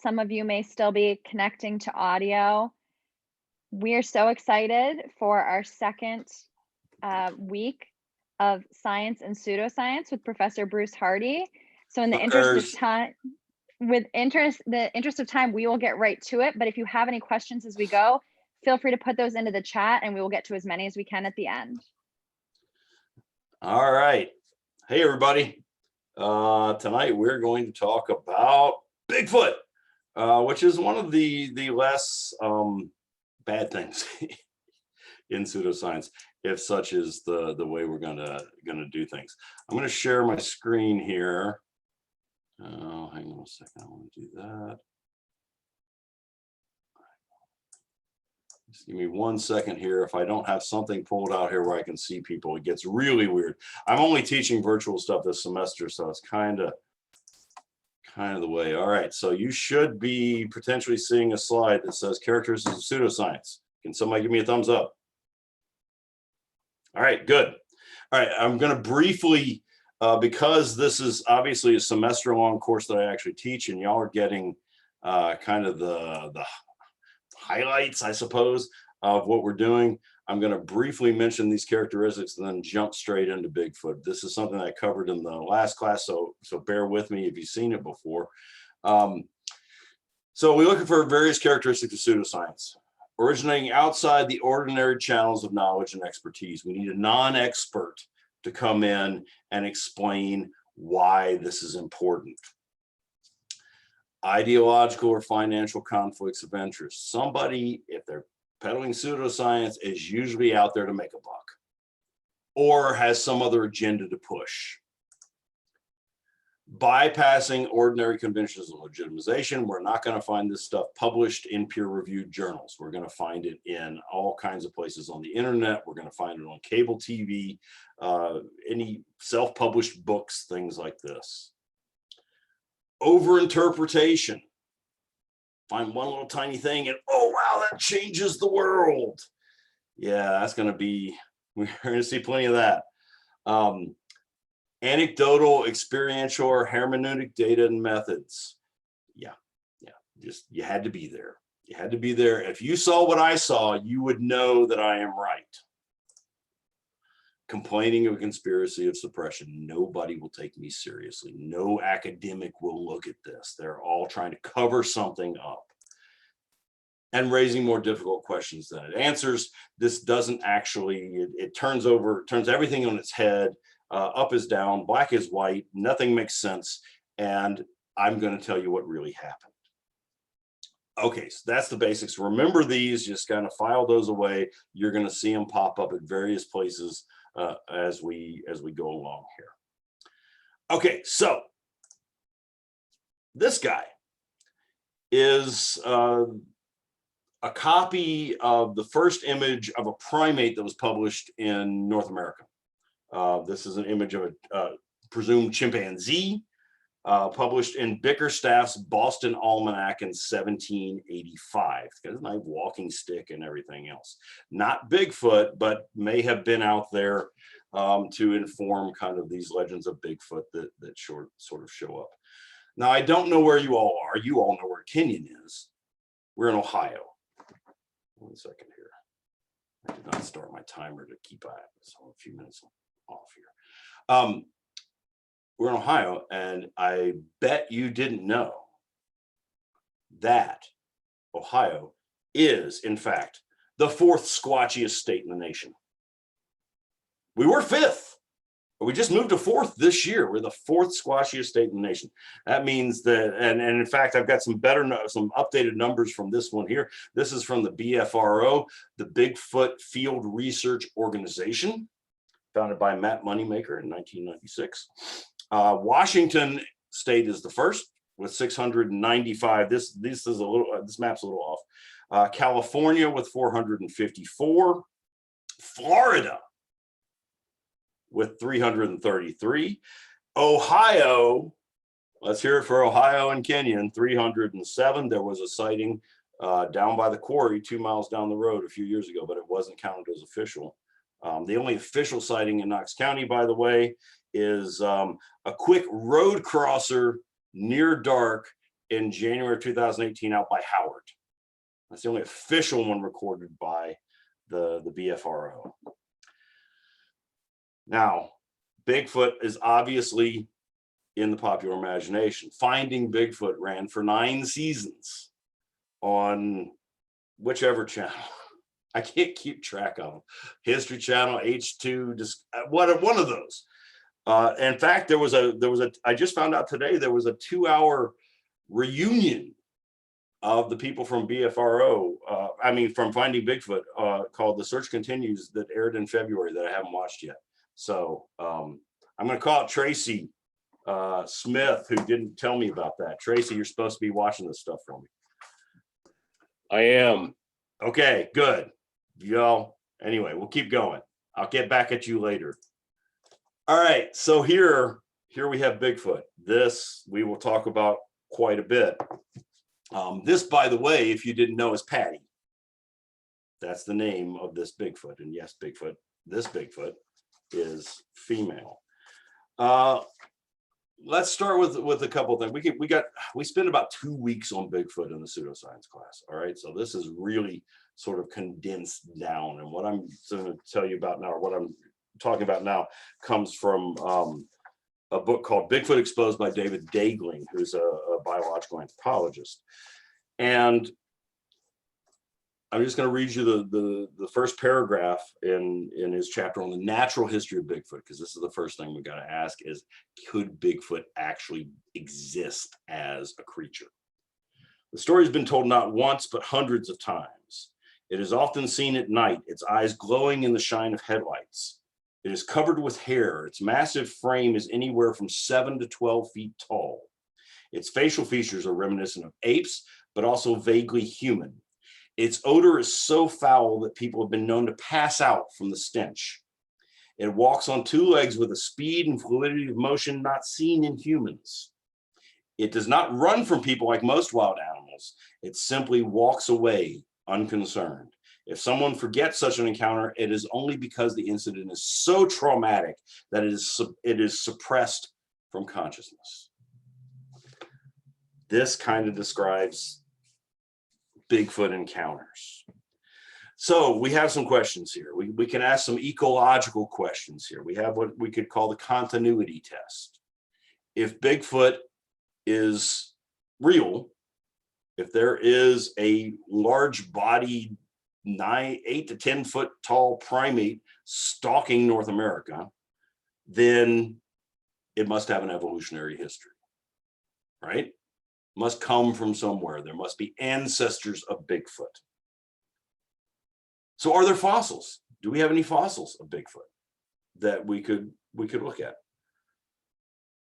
Some of you may still be connecting to audio. We are so excited for our second week of Science and Pseudoscience with Professor Bruce Hardy. So in the interest of time, the interest of time, we will get right to it. But if you have any questions as we go, feel free to put those into the chat and we will get to as many as we can at the end. All right. Hey, everybody. Tonight we're going to talk about Bigfoot, which is one of the less bad things in pseudoscience, if such is the way we're gonna do things. I'm gonna share my screen here. Hang on a second, I want to do that. Just give me 1 second here. If I don't have something pulled out here where I can see people, it gets really weird. I'm only teaching virtual stuff this semester, so it's kind of the way. All right, so you should be potentially seeing a slide that says characteristics of pseudoscience. Can somebody give me a thumbs up? All right, good. All right, I'm going to briefly, because this is obviously a semester-long course that I actually teach, and y'all are getting kind of the highlights, I suppose, of what we're doing. I'm going to briefly mention these characteristics and then jump straight into Bigfoot. This is something I covered in the last class, so bear with me if you've seen it before. So we're looking for various characteristics of pseudoscience, originating outside the ordinary channels of knowledge and expertise. We need a non-expert to come in and explain why this is important. Ideological or financial conflicts of interest. Somebody, if they're peddling pseudoscience, is usually out there to make a buck or has some other agenda to push. Bypassing ordinary conventions of legitimization. We're not going to find this stuff published in peer-reviewed journals. We're going to find it in all kinds of places on the internet. We're going to find it on cable TV, any self-published books, things like this. Overinterpretation. Find one little tiny thing and, oh, wow, that changes the world. Yeah, that's going to be, we're going to see plenty of that. Anecdotal, experiential, or hermeneutic data and methods. Yeah, just you had to be there. You had to be there. If you saw what I saw, you would know that I am right. Complaining of a conspiracy of suppression. Nobody will take me seriously. No academic will look at this. They're all trying to cover something up. And raising more difficult questions than it answers. This doesn't actually, it turns everything on its head. Up is down, black is white, nothing makes sense. And I'm going to tell you what really happened. Okay, so that's the basics. Remember these, just kind of file those away. You're going to see them pop up at various places as we go along here. Okay, so this guy is a copy of the first image of a primate that was published in North America. This is an image of a presumed chimpanzee published in Bickerstaff's Boston Almanac in 1785. It's got a nice walking stick and everything else. Not Bigfoot, but may have been out there to inform kind of these legends of Bigfoot that sort of show up. Now, I don't know where you all are. You all know where Kenyon is. We're in Ohio. 1 second here. I did not start my timer to keep so a few minutes off here. We're in Ohio, and I bet you didn't know that Ohio is, in fact, the 4th squatchiest state in the nation. We were 5th, but we just moved to 4th this year. We're the 4th squatchiest state in the nation. That means that, and in fact, I've got some updated numbers from this one here. This is from the BFRO, the Bigfoot Field Research Organization, founded by Matt Moneymaker in 1996. Washington State is the first with 695. This map's a little off. California with 454. Florida with 333. Ohio, let's hear it for Ohio and Kenyon, 307. There was a sighting down by the quarry 2 miles down the road a few years ago, but it wasn't counted as official. The only official sighting in Knox County, by the way, is a quick road crosser near dark in January 2018 out by Howard. That's the only official one recorded by the BFRO. Now, Bigfoot is obviously in the popular imagination. Finding Bigfoot ran for 9 seasons on whichever channel. I can't keep track of them. History Channel, H2, just one of those. In fact, there was a. I just found out today there was a 2-hour reunion of the people from BFRO. From Finding Bigfoot, called "The Search Continues," that aired in February that I haven't watched yet. So I'm going to call it Tracy Smith, who didn't tell me about that. Tracy, you're supposed to be watching this stuff for me. I am. Okay, good. Y'all. Anyway, we'll keep going. I'll get back at you later. All right, so here we have Bigfoot. This we will talk about quite a bit. This, by the way, if you didn't know, is Patty. That's the name of this Bigfoot. And yes, Bigfoot, this Bigfoot is female. Let's start with a couple of things. We spent about 2 weeks on Bigfoot in the pseudoscience class. All right, so this is really sort of condensed down. And what I'm going to tell you about now, or what I'm talking about now, comes from a book called Bigfoot Exposed by David Daegling, who's a biological anthropologist. And I'm just going to read you the first paragraph in his chapter on the natural history of Bigfoot, because this is the first thing we've got to ask is, could Bigfoot actually exist as a creature? The story has been told not once, but hundreds of times. It is often seen at night, its eyes glowing in the shine of headlights. It is covered with hair. Its massive frame is anywhere from 7 to 12 feet tall. Its facial features are reminiscent of apes, but also vaguely human. Its odor is so foul that people have been known to pass out from the stench. It walks on 2 legs with a speed and fluidity of motion not seen in humans. It does not run from people like most wild animals. It simply walks away unconcerned. If someone forgets such an encounter, it is only because the incident is so traumatic that it is suppressed from consciousness. This kind of describes Bigfoot encounters. So we have some questions here. We can ask some ecological questions here. We have what we could call the continuity test. If Bigfoot is real, if there is a large bodied 8 to 10 foot tall primate stalking North America, then it must have an evolutionary history, right? Must come from somewhere. There must be ancestors of Bigfoot. So are there fossils? Do we have any fossils of Bigfoot that we could look at?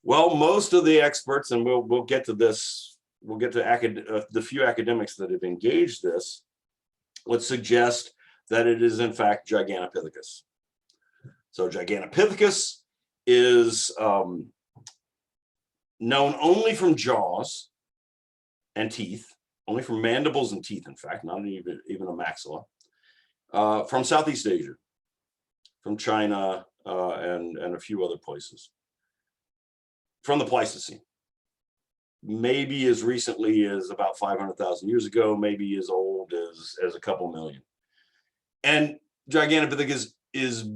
Well, most of the experts, and we'll get to this, we'll get to the few academics that have engaged this, would suggest that it is in fact Gigantopithecus. So Gigantopithecus is known only from jaws and teeth, only from mandibles and teeth, in fact, not even a maxilla, from Southeast Asia, from China and a few other places, from the Pleistocene. Maybe as recently as about 500,000 years ago, maybe as old as a couple million. And Gigantopithecus is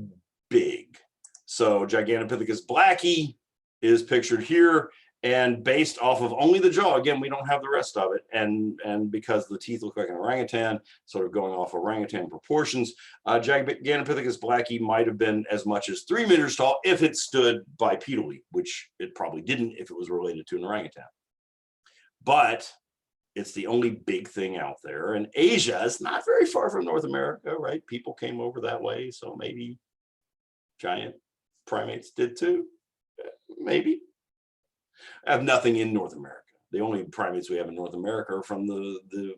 big. So Gigantopithecus blacki is pictured here, and based off of only the jaw, again, we don't have the rest of it, and because the teeth look like an orangutan, sort of going off orangutan proportions, Gigantopithecus blacki might have been as much as 3 meters tall if it stood bipedally, which it probably didn't if it was related to an orangutan. But it's the only big thing out there, and Asia is not very far from North America, right? People came over that way, so maybe giant primates did too, maybe. I have nothing in North America. The only primates we have in North America are from the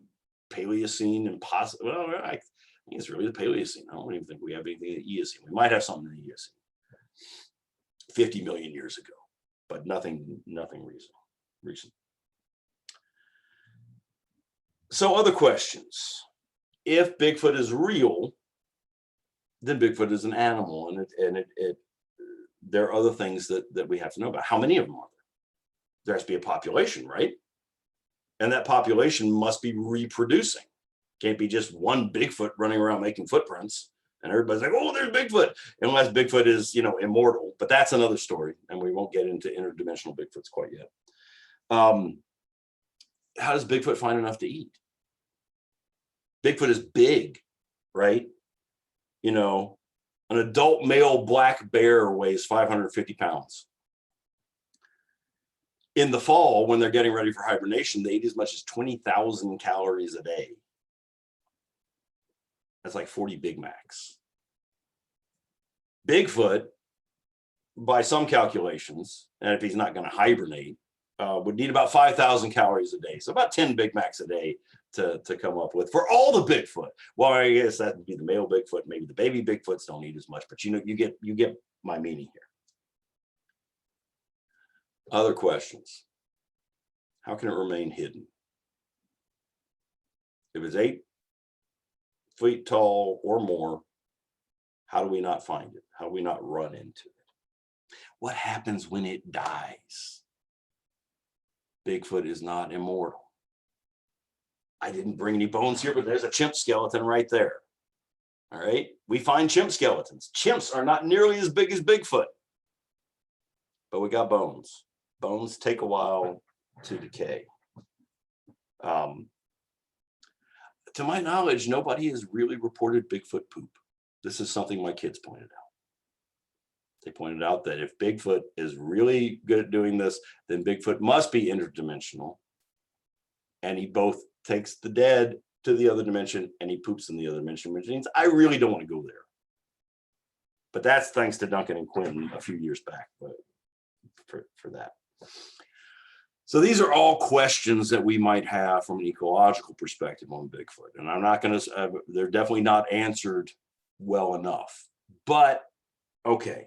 Paleocene and possibly, well, I think it's really the Paleocene. I don't even think we have anything in the Eocene. We might have something in the Eocene 50 million years ago, but nothing recent. So other questions. If Bigfoot is real, then Bigfoot is an animal, and there are other things that we have to know about. How many of them are there? There has to be a population, right? And that population must be reproducing. Can't be just one Bigfoot running around making footprints and everybody's like, oh, there's Bigfoot, unless Bigfoot is, you know, immortal. But that's another story, and we won't get into interdimensional Bigfoots quite yet. How does Bigfoot find enough to eat? Bigfoot is big, right? You know, an adult male black bear weighs 550 pounds. In the fall, when they're getting ready for hibernation, they eat as much as 20,000 calories a day. That's like 40 Big Macs. Bigfoot, by some calculations, and if he's not going to hibernate, would need about 5,000 calories a day. So about 10 Big Macs a day to come up with for all the Bigfoot. Well, I guess that would be the male Bigfoot. Maybe the baby Bigfoots don't eat as much, but you know, you get my meaning here. Other questions. How can it remain hidden? If it's 8 feet tall or more, how do we not find it? How do we not run into it? What happens when it dies? Bigfoot is not immortal. I didn't bring any bones here, but there's a chimp skeleton right there. All right, we find chimp skeletons. Chimps are not nearly as big as Bigfoot, but we got bones. Bones take a while to decay. To my knowledge, nobody has really reported Bigfoot poop. This is something my kids pointed out. They pointed out that if Bigfoot is really good at doing this, then Bigfoot must be interdimensional. And he both takes the dead to the other dimension and he poops in the other dimension, which means I really don't want to go there. But that's thanks to Duncan and Quinn a few years back, but for that. So these are all questions that we might have from an ecological perspective on Bigfoot. And I'm not going to, they're definitely not answered well enough. But okay,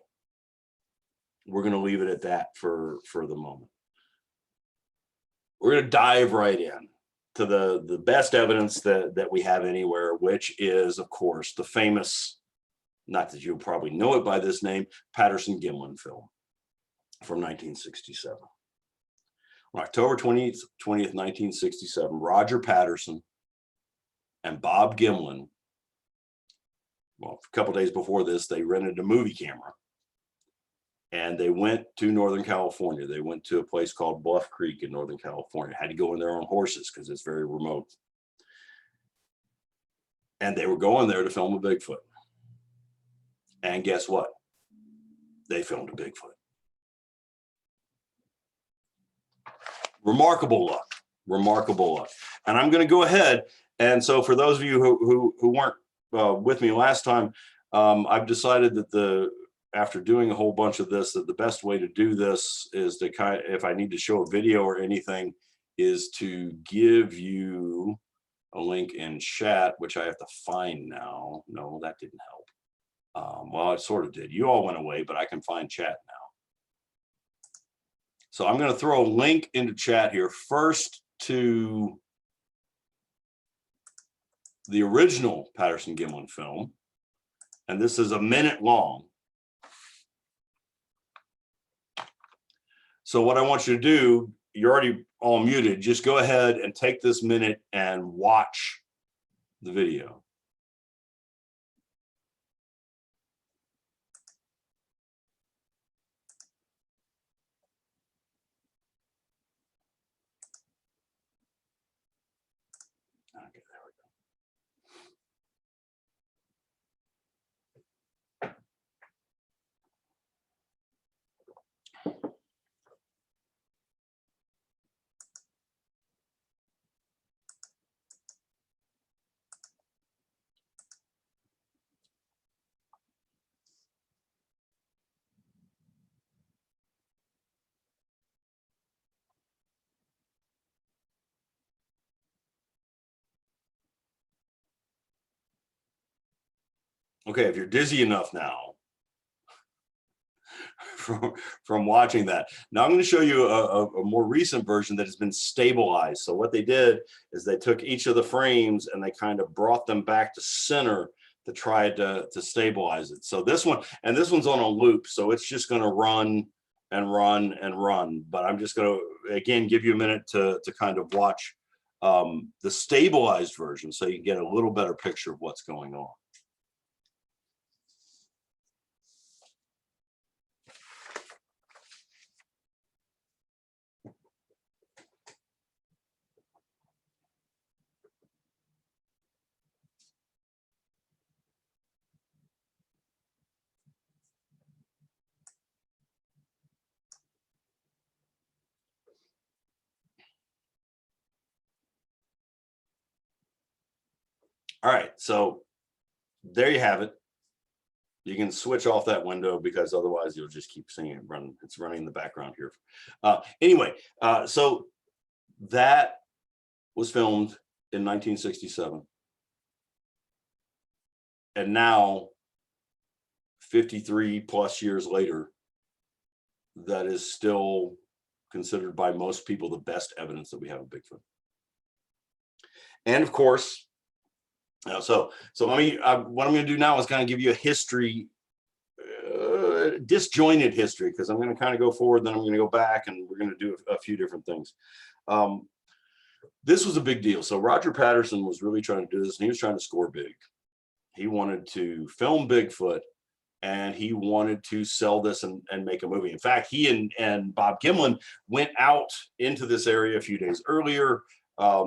we're going to leave it at that for the moment. We're going to dive right in to the best evidence that we have anywhere, which is, of course, the famous, not that you'll probably know it by this name, Patterson Gimlin film from 1967. On October 20th, 1967, Roger Patterson and Bob Gimlin, well, a couple days before this, they rented a movie camera and they went to Northern California. They went to a place called Bluff Creek in Northern California. Had to go in there on horses because it's very remote. And they were going there to film a Bigfoot. And guess what? They filmed a Bigfoot. Remarkable luck, remarkable luck. And I'm going to go ahead. And so for those of you who weren't with me last time, I've decided that after doing a whole bunch of this, that the best way to do this is to if I need to show a video or anything, is to give you a link in chat, which I have to find now. No, that didn't help. Well, it sort of did. You all went away, but I can find chat now. So I'm going to throw a link into chat here first to the original Patterson Gimlin film. And this is a minute long. So what I want you to do, you're already all muted, just go ahead and take this minute and watch the video. Okay, there we go. Okay, if you're dizzy enough now from watching that, now I'm going to show you a more recent version that has been stabilized. So what they did is they took each of the frames and they kind of brought them back to center to try to stabilize it. So this one, and this one's on a loop, so it's just going to run and run and run. But I'm just going to, again, give you a minute to kind of watch the stabilized version so you get a little better picture of what's going on. All right, so there you have it. You can switch off that window because otherwise you'll just keep seeing it run. It's running in the background here. Anyway, so that was filmed in 1967. And now, 53 plus years later, that is still considered by most people the best evidence that we have of Bigfoot. And of course, so let me, what I'm going to do now is kind of give you a history, disjointed history, because I'm going to kind of go forward, then I'm going to go back, and we're going to do a few different things. This was a big deal. So Roger Patterson was really trying to do this, and he was trying to score big. He wanted to film Bigfoot, and he wanted to sell this and make a movie. In fact, he and Bob Gimlin went out into this area a few days earlier.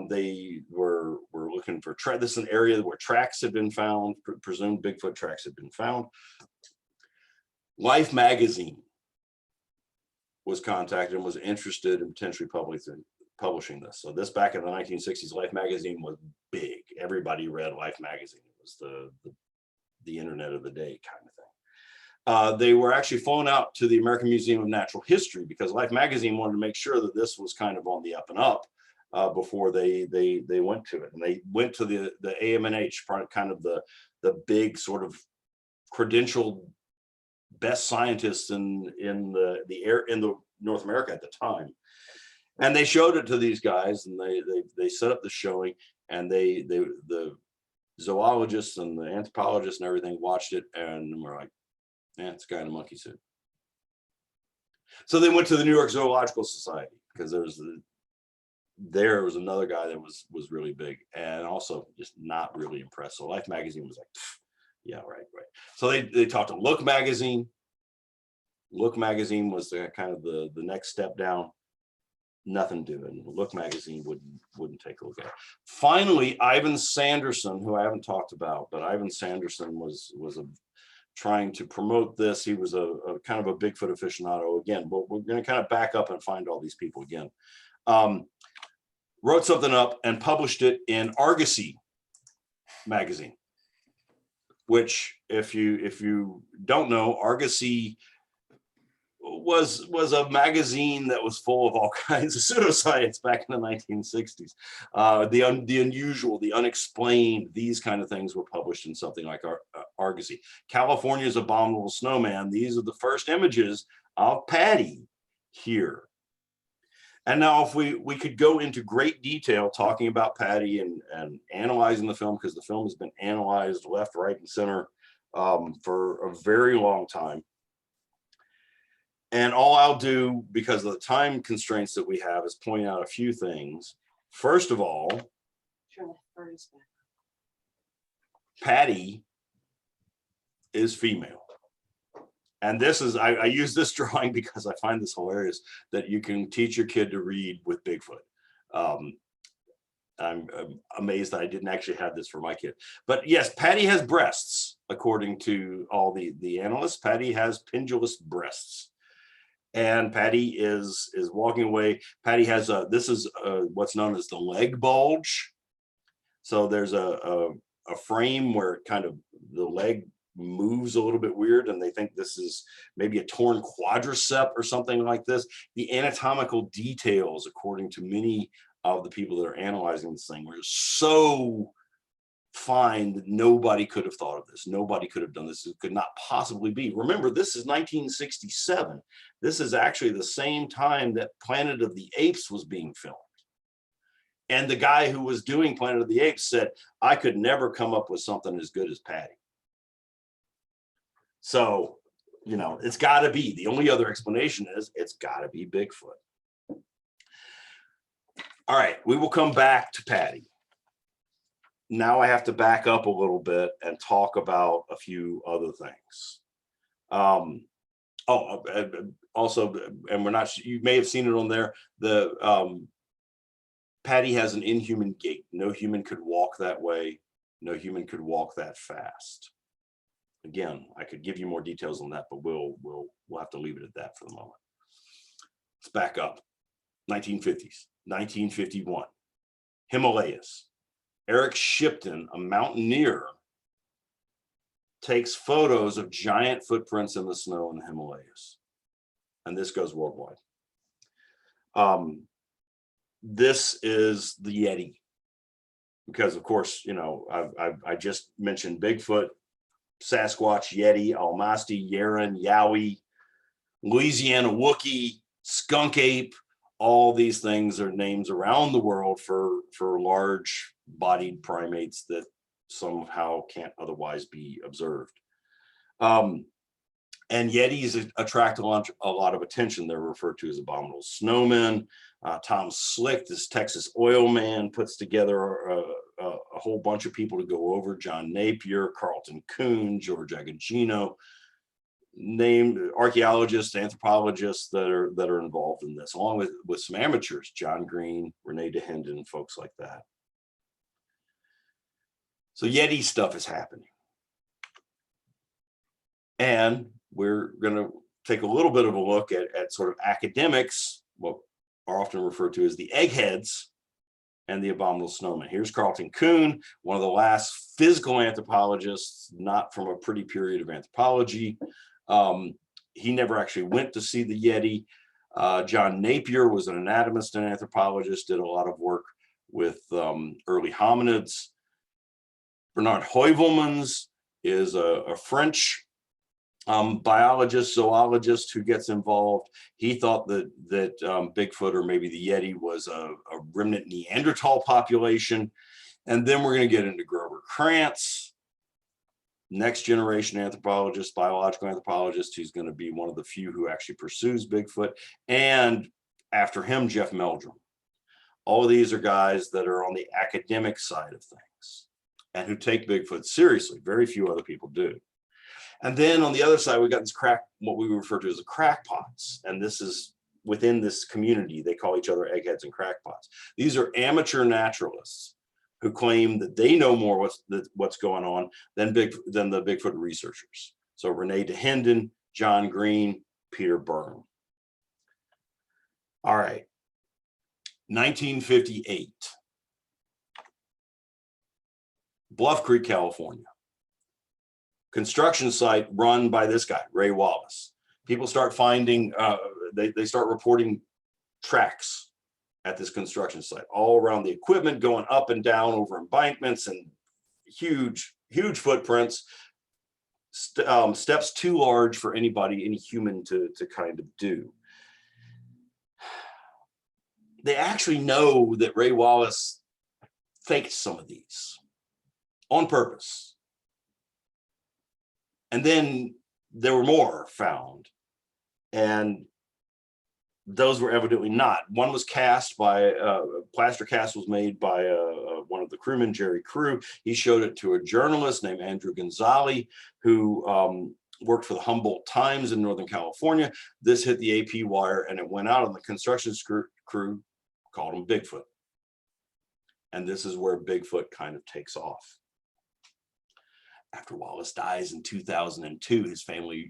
They were looking for this is an area where tracks had been found, presumed Bigfoot tracks had been found. Life magazine was contacted and was interested in potentially publishing this. So this, back in the 1960s, Life magazine was big. Everybody read Life magazine. It was the internet of the day kind of thing. They were actually flown out to the American Museum of Natural History because Life magazine wanted to make sure that this was kind of on the up and up before they went to it. And they went to the AMNH, kind of the big sort of credentialed best scientists in the North America at the time. And they showed it to these guys, and they set up the showing, and the zoologists and the anthropologists and everything watched it, and were like, "Yeah, it's a guy in a monkey suit." So they went to the New York Zoological Society because there was another guy that was really big, and also just not really impressed. So Life magazine was like, "Yeah, right." So they talked to Look magazine. Look magazine was kind of the next step down. Nothing doing. Look magazine wouldn't take a look at it. Finally, Ivan Sanderson, who I haven't talked about, but Ivan Sanderson was trying to promote this. He was a kind of a Bigfoot aficionado. Again, but we're going to kind of back up and find all these people again. Wrote something up and published it in Argosy magazine, which, if you don't know, Argosy was a magazine that was full of all kinds of pseudoscience back in the 1960s. The unusual, the unexplained, these kind of things were published in something like Argosy. California's Abominable Snowman. These are the first images of Patty here. And now, if we could go into great detail talking about Patty and analyzing the film, because the film has been analyzed left, right, and center for a very long time. And all I'll do, because of the time constraints that we have, is point out a few things. First of all, Patty is female. And this is, I use this drawing because I find this hilarious, that you can teach your kid to read with Bigfoot. I'm amazed that I didn't actually have this for my kid. But yes, Patty has breasts, according to all the analysts. Patty has pendulous breasts. And Patty is walking away. Patty has this is what's known as the leg bulge. So there's a frame where kind of the leg moves a little bit weird, and they think this is maybe a torn quadricep or something like this. The anatomical details, according to many of the people that are analyzing this thing, were so fine that nobody could have thought of this. Nobody could have done this. It could not possibly be. Remember, this is 1967. This is actually the same time that Planet of the Apes was being filmed. And the guy who was doing Planet of the Apes said, "I could never come up with something as good as Patty." So, it's got to be. The only other explanation is it's got to be Bigfoot. All right, we will come back to Patty. Now I have to back up a little bit and talk about a few other things. Also, and we're not, you may have seen it on there, the Patty has an inhuman gait. No human could walk that way. No human could walk that fast. Again, I could give you more details on that, but we'll have to leave it at that for the moment. Let's back up. 1950s, 1951, Himalayas. Eric Shipton, a mountaineer, takes photos of giant footprints in the snow in the Himalayas. And this goes worldwide. This is the Yeti. Because of course, you know, I just mentioned Bigfoot, Sasquatch, Yeti, Almasti, Yeren, Yowie, Louisiana Wookiee, skunk ape. All these things are names around the world for large bodied primates that somehow can't otherwise be observed. And Yetis attract a lot of attention. They're referred to as abominable snowmen. Tom Slick, this Texas oil man, puts together a whole bunch of people to go over. John Napier, Carlton Kuhn, George Agostino, named archaeologists, anthropologists that are involved in this, along with some amateurs, John Green, Renee DeHenden, folks like that. So Yeti stuff is happening. And we're going to take a little bit of a look at sort of academics, what are often referred to as the eggheads, and the abominable snowman. Here's Carlton Kuhn, one of the last physical anthropologists, not from a pretty period of anthropology. He never actually went to see the Yeti. John Napier was an anatomist and anthropologist, did a lot of work with early hominids. Bernard Heuvelmans is a French biologist, zoologist who gets involved. He thought that Bigfoot, or maybe the Yeti, was a remnant Neanderthal population. And then we're going to get into Grover Krantz, next generation anthropologist, biological anthropologist, who's going to be one of the few who actually pursues Bigfoot. And after him, Jeff Meldrum. All of these are guys that are on the academic side of things and who take Bigfoot seriously. Very few other people do. And then on the other side, we got this what we refer to as the crackpots. And this is within this community, they call each other eggheads and crackpots. These are amateur naturalists who claim that they know more what's going on than the Bigfoot researchers. So Renee DeHenden, John Green, Peter Byrne. All right, 1958, Bluff Creek, California. Construction site run by this guy, Ray Wallace. People start finding, they start reporting tracks at this construction site, all around the equipment, going up and down over embankments, and huge footprints, steps too large for any human to kind of do. They actually know that Ray Wallace faked some of these on purpose. And then there were more found, and those were evidently not. One was cast by, plaster cast was made by one of the crewmen, Jerry Crew. He showed it to a journalist named Andrew Gonzalez, who worked for the Humboldt Times in Northern California. This hit the AP wire, and it went out, and the construction crew called him Bigfoot. And this is where Bigfoot kind of takes off. After Wallace dies in 2002, his family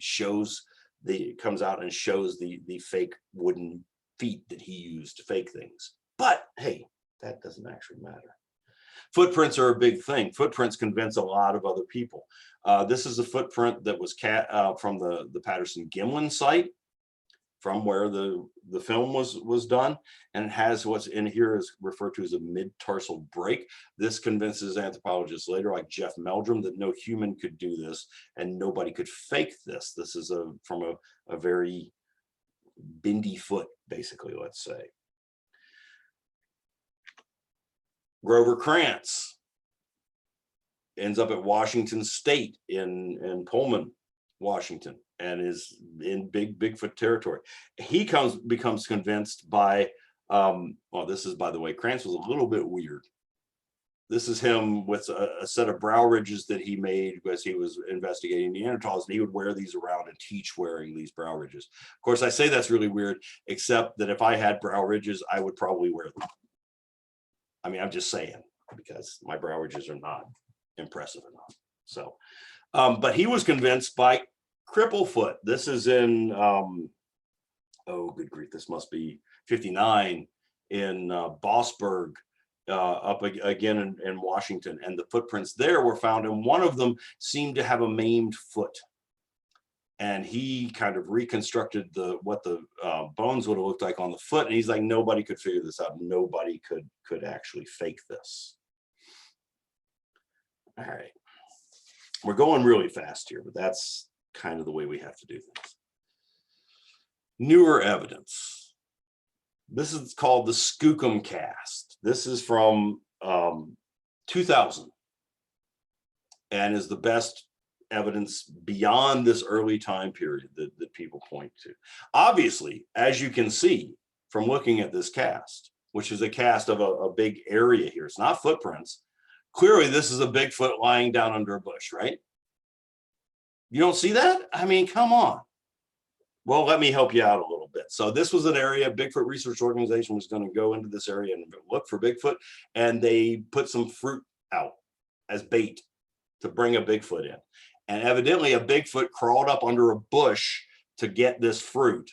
comes out and shows the fake wooden feet that he used to fake things. But hey, that doesn't actually matter. Footprints are a big thing. Footprints convince a lot of other people. This is a footprint that was from the Patterson Gimlin site, from where the film was done, and it has what's in here is referred to as a mid-tarsal break. This convinces anthropologists later, like Jeff Meldrum, that no human could do this and nobody could fake this. This is from a very bendy foot, basically, let's say. Grover Krantz ends up at Washington State in Pullman, Washington, and is in Bigfoot territory. He becomes convinced by Well, this is, by the way, Krantz was a little bit weird. This is him with a set of brow ridges that he made as he was investigating Neanderthals, and he would wear these around and teach wearing these brow ridges. Of course, I say that's really weird, except that if I had brow ridges, I would probably wear them. I mean, I'm just saying, because my brow ridges are not impressive enough. So, but he was convinced by Cripplefoot. This is in, oh, good grief, this must be 59 in Bossburg, up again in Washington, and the footprints there were found, and one of them seemed to have a maimed foot, and he kind of reconstructed what the bones would have looked like on the foot, and he's like, nobody could figure this out. Nobody could actually fake this. All right, we're going really fast here, but that's kind of the way we have to do things. Newer evidence. This is called the Skookum Cast. This is from 2000 and is the best evidence beyond this early time period that people point to. Obviously, as you can see from looking at this cast, which is a cast of a big area here, it's not footprints. Clearly, this is a Bigfoot lying down under a bush, right? You don't see that? I mean, come on. Well, let me help you out a little bit. So this was an area, Bigfoot Research Organization was going to go into this area and look for Bigfoot, and they put some fruit out as bait to bring a Bigfoot in. And evidently a Bigfoot crawled up under a bush to get this fruit.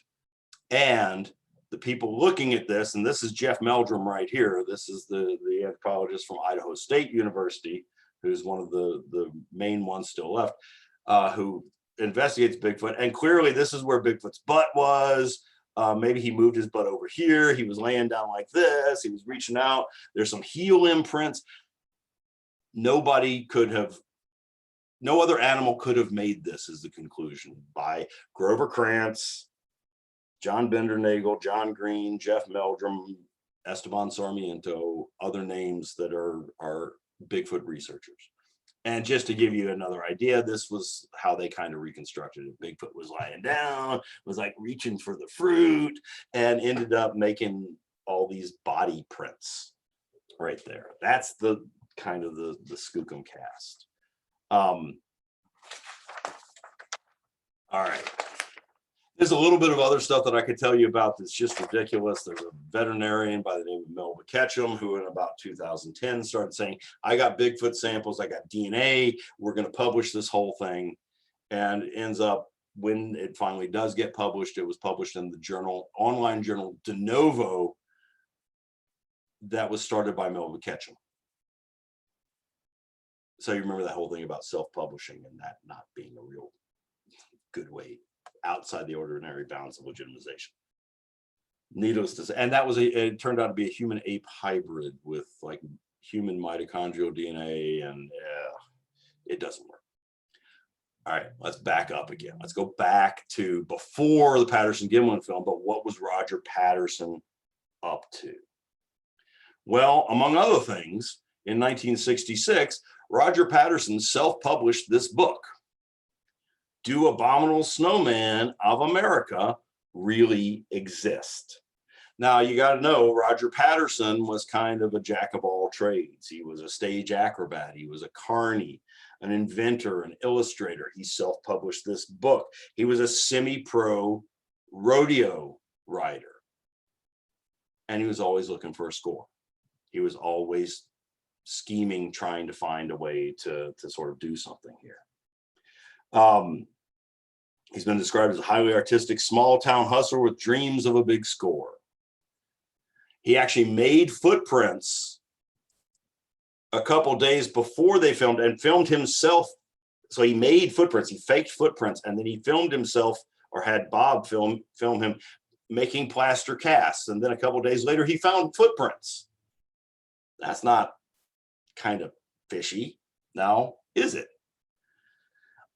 And the people looking at this, and this is Jeff Meldrum right here. This is the anthropologist from Idaho State University, who's one of the main ones still left, who investigates Bigfoot, and clearly this is where Bigfoot's butt was. Maybe he moved his butt over here. He was laying down like this. He was reaching out. There's some heel imprints. No other animal could have made this, is the conclusion by Grover Krantz, John Bindernagel, John Green, Jeff Meldrum, Esteban Sarmiento, other names that are Bigfoot researchers. And just to give you another idea, this was how they kind of reconstructed it. Bigfoot was lying down, was like reaching for the fruit, and ended up making all these body prints right there. That's the kind of the Skookum Cast. All right. There's a little bit of other stuff that I could tell you about that's just ridiculous. There's a veterinarian by the name of Mel McKetchum who in about 2010 started saying, I got Bigfoot samples, I got DNA, we're going to publish this whole thing. And ends up, when it finally does get published, it was published in the journal, online journal De Novo, that was started by Mel McKetchum. So you remember that whole thing about self-publishing and that not being a real good way outside the ordinary bounds of legitimization. Needless to say, and that was it turned out to be a human ape hybrid with like human mitochondrial DNA, and it doesn't work. All right, let's back up again. Let's go back to before the Patterson Gimlin film, but what was Roger Patterson up to? Well, among other things, in 1966, Roger Patterson self-published this book, Do Abominable Snowmen of America Really Exist? Now, you got to know, Roger Patterson was kind of a jack of all trades. He was a stage acrobat. He was a carny, an inventor, an illustrator. He self-published this book. He was a semi-pro rodeo rider. And he was always looking for a score. He was always scheming, trying to find a way to sort of do something here. He's been described as a highly artistic, small-town hustler with dreams of a big score. He actually made footprints a couple days before they filmed, and filmed himself. So he made footprints, he faked footprints, and then he filmed himself, or had Bob film him making plaster casts. And then a couple days later, he found footprints. That's not kind of fishy now, is it?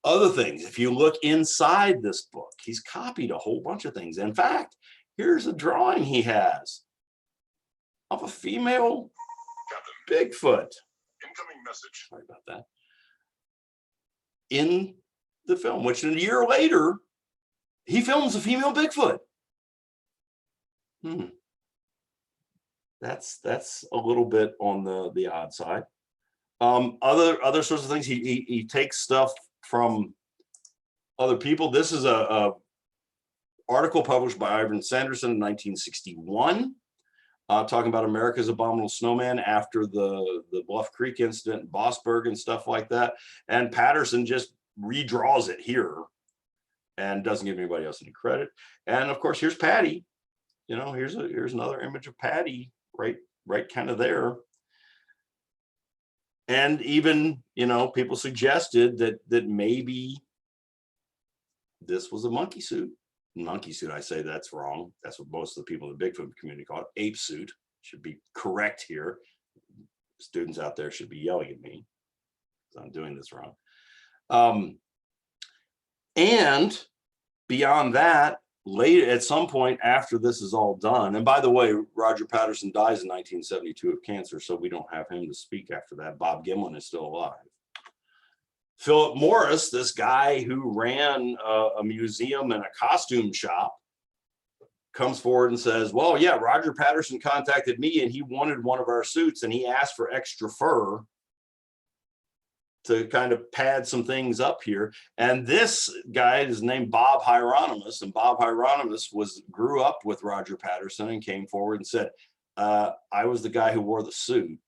Other things, if you look inside this book, he's copied a whole bunch of things. In fact, here's a drawing he has of a female Bigfoot. Incoming message. Sorry about that. In the film, which a year later, he films a female Bigfoot. that's a little bit on the odd side. Other sorts of things. He takes stuff from other people. This is a article published by Ivan Sanderson in 1961, talking about America's abominable snowman after the Bluff Creek incident in Bossburg and stuff like that. And Patterson just redraws it here and doesn't give anybody else any credit. And of course, here's Patty. You know, here's another image of Patty right kind of there. And even, you know, people suggested that maybe this was a monkey suit. Monkey suit, I say that's wrong. That's what most of the people in the Bigfoot community call it. Ape suit. Should be correct here. Students out there should be yelling at me because I'm doing this wrong. And beyond that, later at some point after this is all done, and by the way, Roger Patterson dies in 1972 of cancer, so we don't have him to speak after that. Bob Gimlin is still alive. Philip Morris, this guy who ran a museum and a costume shop, comes forward and says, well, yeah, Roger Patterson contacted me and he wanted one of our suits and he asked for extra fur to kind of pad some things up here. And this guy is named Bob Hieronymus, and Bob Hieronymus grew up with Roger Patterson and came forward and said, I was the guy who wore the suit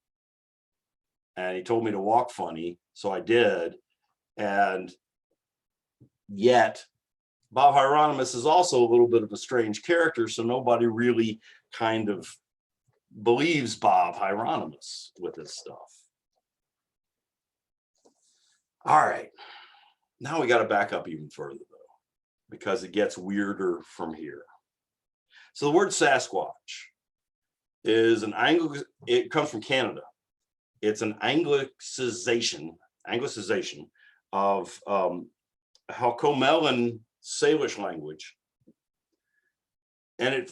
and he told me to walk funny, so I did. And yet Bob Hieronymus is also a little bit of a strange character, so nobody really kind of believes Bob Hieronymus with this stuff. All right, now we got to back up even further though, because it gets weirder from here. So the word Sasquatch is it comes from Canada. It's an anglicization of Halkomelin Salish language, and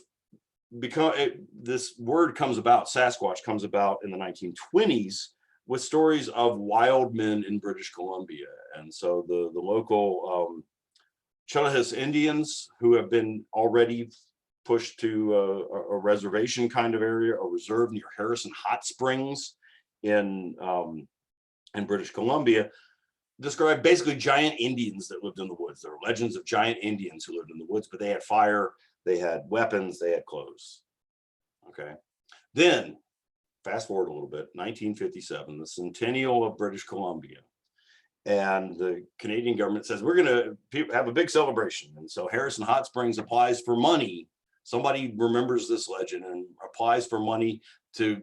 this word comes about, Sasquatch comes about in the 1920s with stories of wild men in British Columbia. And so the local Chilahis Indians, who have been already pushed to a reservation kind of area, a reserve near Harrison Hot Springs in British Columbia, describe basically giant Indians that lived in the woods. There are legends of giant Indians who lived in the woods, but they had fire, they had weapons, they had clothes. Okay. Then fast forward a little bit, 1957, the centennial of British Columbia. And the Canadian government says, we're going to have a big celebration. And so Harrison Hot Springs applies for money. Somebody remembers this legend and applies for money to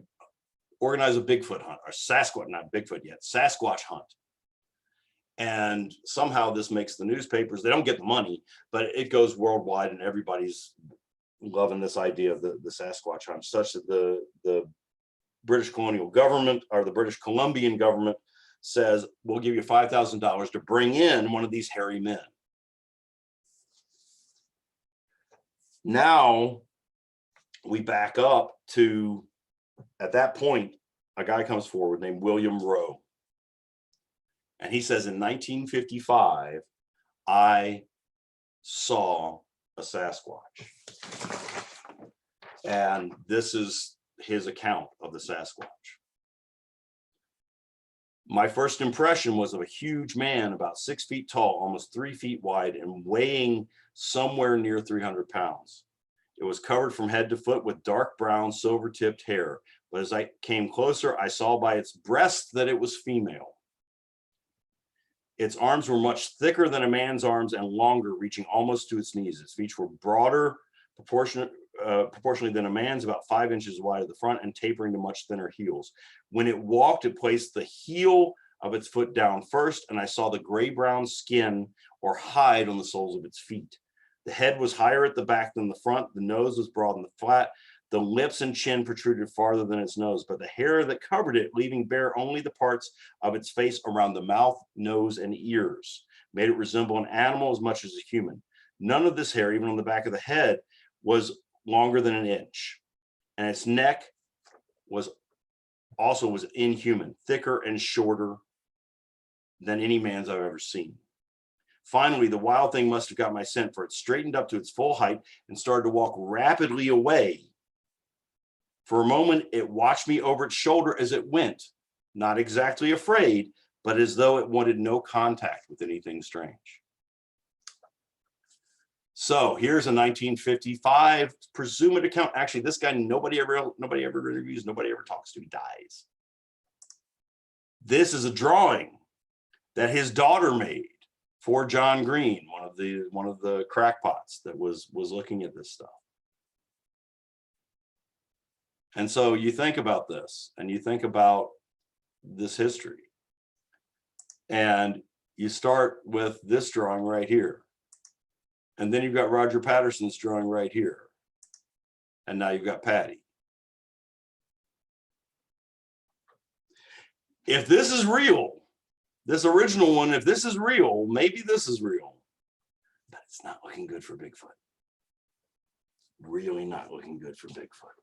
organize a Bigfoot hunt, or Sasquatch, not Bigfoot yet, Sasquatch hunt. And somehow this makes the newspapers. They don't get the money, but it goes worldwide and everybody's loving this idea of the Sasquatch hunt, such that the British colonial government, or the British Columbian government, says, we'll give you $5,000 to bring in one of these hairy men. Now we back up to, at that point, a guy comes forward named William Rowe. And he says, in 1955, I saw a Sasquatch. And this is his account of the Sasquatch. My first impression was of a huge man about 6 feet tall, almost 3 feet wide, and weighing somewhere near 300 pounds. It was covered from head to foot with dark brown, silver-tipped hair. But as I came closer, I saw by its breast that it was female. Its arms were much thicker than a man's arms and longer, reaching almost to its knees. Its feet were broader, proportionally than a man's, about 5 inches wide at the front and tapering to much thinner heels. When it walked, it placed the heel of its foot down first, and I saw the gray-brown skin or hide on the soles of its feet. The head was higher at the back than the front. The nose was broad and flat. The lips and chin protruded farther than its nose, but the hair that covered it, leaving bare only the parts of its face around the mouth, nose, and ears, made it resemble an animal as much as a human. None of this hair, even on the back of the head, was longer than an inch, and its neck was inhuman, thicker and shorter than any man's I've ever seen. Finally, the wild thing must have got my scent, for it straightened up to its full height and started to walk rapidly away For a moment, it watched me over its shoulder as it went, not exactly afraid, but as though it wanted no contact with anything strange. So here's a 1955 presumed account. Actually, this guy, nobody ever interviews, nobody ever talks to, he dies. This is a drawing that his daughter made for John Green, one of the crackpots that was looking at this stuff. And so you think about this, and you think about this history, and you start with this drawing right here. And then you've got Roger Patterson's drawing right here. And now you've got Patty. If this is real, this original one, if this is real, maybe this is real, but it's not looking good for Bigfoot. Really not looking good for Bigfoot.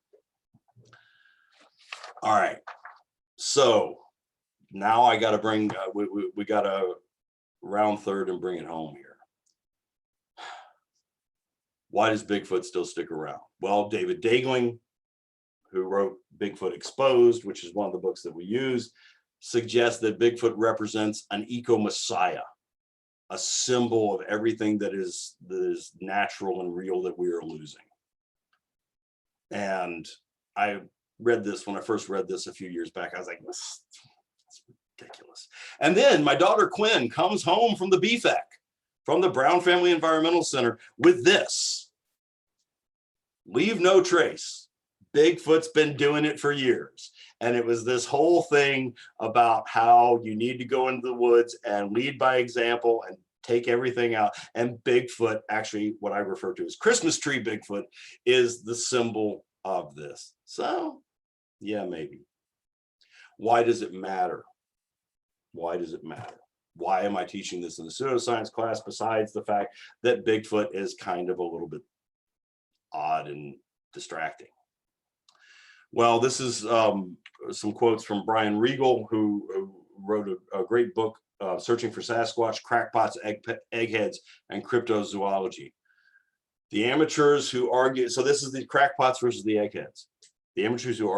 All right, so now I got to bring, we got to round third and bring it home here. Why does Bigfoot still stick around? Well, David Daegling, who wrote Bigfoot Exposed, which is one of the books that we use, suggests that Bigfoot represents an eco-messiah, a symbol of everything that is natural and real that we are losing. And I read this when I first read this a few years back. I was like, that's ridiculous. And then my daughter Quinn comes home from the BFAC, from the Brown Family Environmental Center, with this. Leave no trace. Bigfoot's been doing it for years. And it was this whole thing about how you need to go into the woods and lead by example and take everything out. And Bigfoot, actually what I refer to as Christmas tree Bigfoot, is the symbol of this. So yeah, maybe. Why does it matter? Why does it matter? Why am I teaching this in the pseudoscience class, besides the fact that Bigfoot is kind of a little bit odd and distracting? Well, this is some quotes from Brian Regal, who wrote a great book, Searching for Sasquatch, Crackpots, Eggheads, and Cryptozoology. The amateurs who argue, so this is the crackpots versus the eggheads. The amateurs who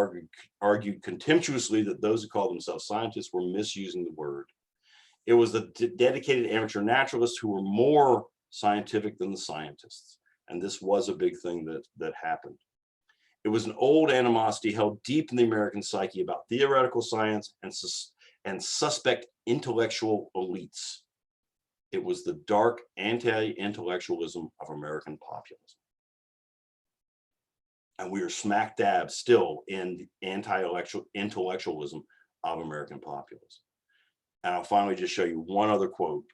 argued contemptuously that those who call themselves scientists were misusing the word. It was the dedicated amateur naturalists who were more scientific than the scientists. And this was a big thing that happened. It was an old animosity held deep in the American psyche about theoretical science and suspect intellectual elites. It was the dark anti-intellectualism of American populism. And we are smack dab still in the anti-intellectualism of American populism. And I'll finally just show you one other quote.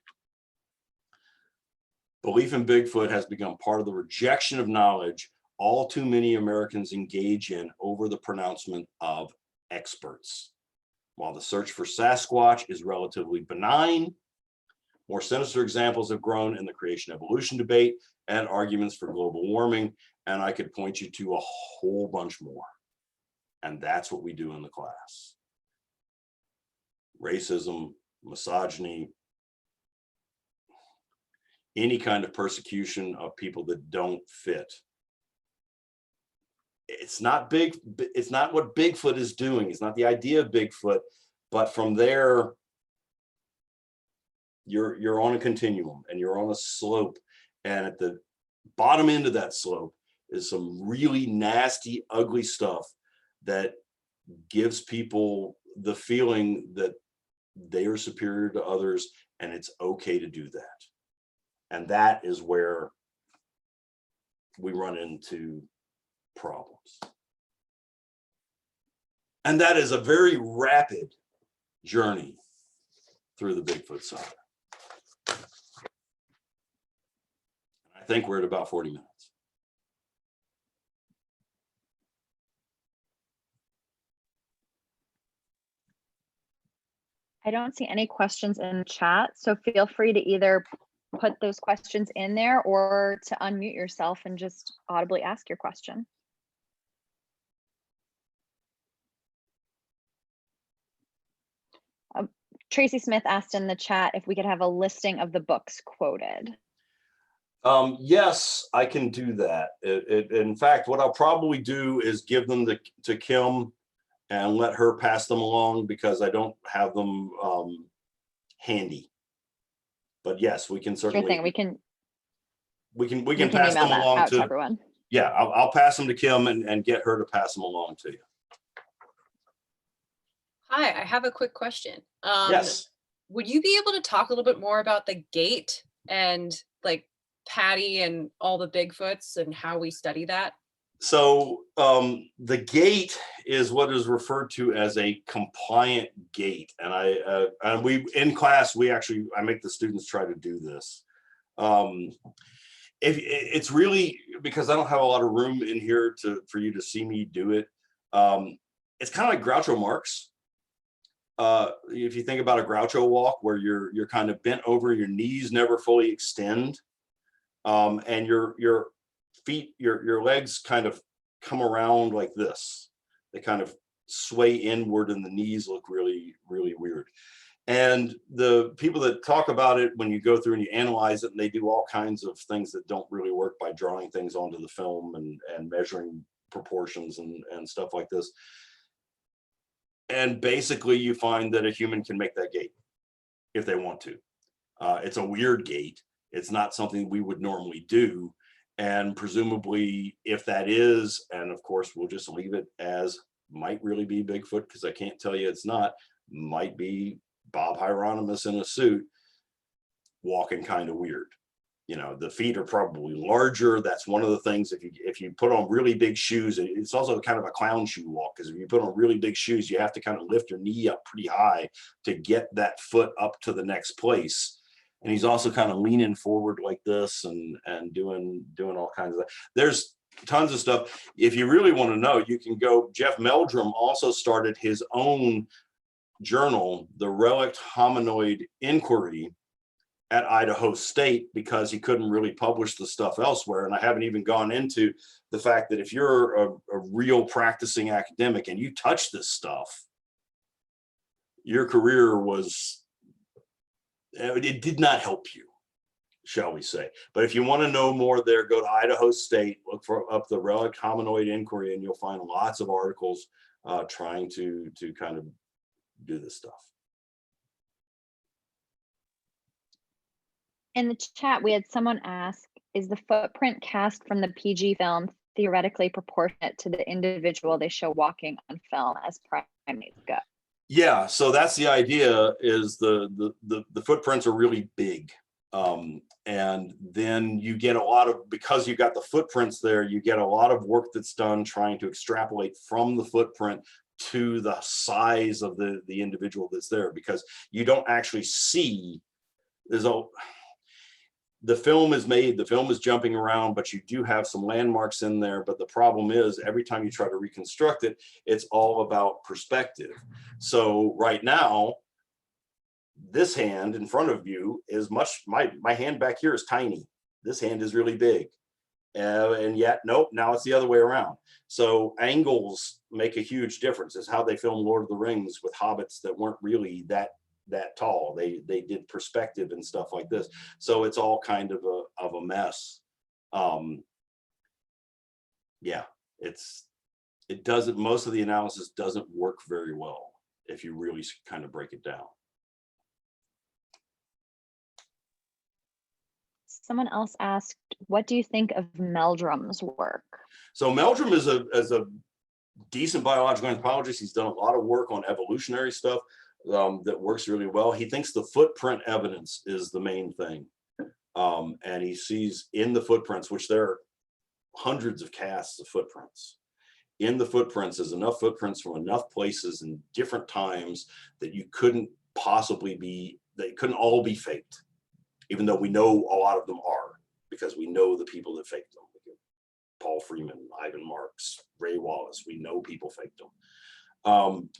Belief in Bigfoot has become part of the rejection of knowledge all too many Americans engage in over the pronouncement of experts. While the search for Sasquatch is relatively benign, more sinister examples have grown in the creation evolution debate and arguments for global warming, and I could point you to a whole bunch more. And that's what we do in the class. Racism, misogyny, any kind of persecution of people that don't fit. It's not what Bigfoot is doing. It's not the idea of Bigfoot, but from there, you're on a continuum and you're on a slope. And at the bottom end of that slope is some really nasty, ugly stuff that gives people the feeling that they are superior to others and it's okay to do that. And that is where we run into problems. And that is a very rapid journey through the Bigfoot saga. I think we're at about 40 minutes. I don't see any questions in the chat, so feel free to either put those questions in there or to unmute yourself and just audibly ask your question. Tracy Smith asked in the chat if we could have a listing of the books quoted. Yes, I can do that. In fact, what I'll probably do is give them to Kim and let her pass them along because I don't have them handy. But yes, we can Sure certainly thing. We can pass email them that along out to to. everyone. Yeah, I'll pass them to Kim and get her to pass them along to you. Hi, I have a quick question. Yes. Would you be able to talk a little bit more about the gate and like Patty and all the Bigfoots and how we study that? So the gate is what is referred to as a compliant gate, and we in class I make the students try to do this. If it's really because I don't have a lot of room in here for you to see me do it. It's kind of like Groucho Marx. If you think about a Groucho walk where you're kind of bent over, your knees never fully extend, and your feet, your legs kind of come around like this. They kind of sway inward and the knees look really, really weird. And the people that talk about it, when you go through and you analyze it, and they do all kinds of things that don't really work by drawing things onto the film and measuring proportions and stuff like this. And basically you find that a human can make that gait if they want to. It's a weird gait. It's not something we would normally do. And presumably if that is, and of course we'll just leave it as might really be Bigfoot because I can't tell you it's not, might be Bob Hieronymus in a suit walking kind of weird. You know, the feet are probably larger. That's one of the things. If you put on really big shoes, it's also kind of a clown shoe walk, because if you put on really big shoes, you have to kind of lift your knee up pretty high to get that foot up to the next place. And he's also kind of leaning forward like this and doing all kinds of that. There's tons of stuff. If you really want to know, you can go. Jeff Meldrum also started his own journal, the Relict Hominoid Inquiry, at Idaho State, because he couldn't really publish the stuff elsewhere. And I haven't even gone into the fact that if you're a real practicing academic and you touch this stuff, your career it did not help you, shall we say. But if you want to know more there, go to Idaho State, look up the Relic Hominoid Inquiry, and you'll find lots of articles trying to kind of do this stuff. In the chat, we had someone ask, is the footprint cast from the PG film theoretically proportionate to the individual they show walking on film as primates go? Yeah, so that's the idea, is the footprints are really big. And then you get a lot of, because you got the footprints there, you get a lot of work that's done trying to extrapolate from the footprint to the size of the individual that's there, because you don't actually see, the film is made, the film is jumping around, but you do have some landmarks in there. But the problem is every time you try to reconstruct it, it's all about perspective. So right now, this hand in front of you is much, my hand back here is tiny. This hand is really big. And yet, nope, now it's the other way around. So angles make a huge difference. It's how they filmed Lord of the Rings with hobbits that weren't really that tall. They did perspective and stuff like this. So it's all kind of a mess. Yeah, it doesn't, most of the analysis doesn't work very well if you really kind of break it down. Someone else asked, what do you think of Meldrum's work? So Meldrum is a decent biological anthropologist. He's done a lot of work on evolutionary stuff that works really well. He thinks the footprint evidence is the main thing. And he sees in the footprints, which there are hundreds of casts of footprints. In the footprints is enough footprints from enough places in different times that you couldn't possibly be, they couldn't all be faked, even though we know a lot of them are, because we know the people that faked them. Paul Freeman, Ivan Marks, Ray Wallace, we know people faked them.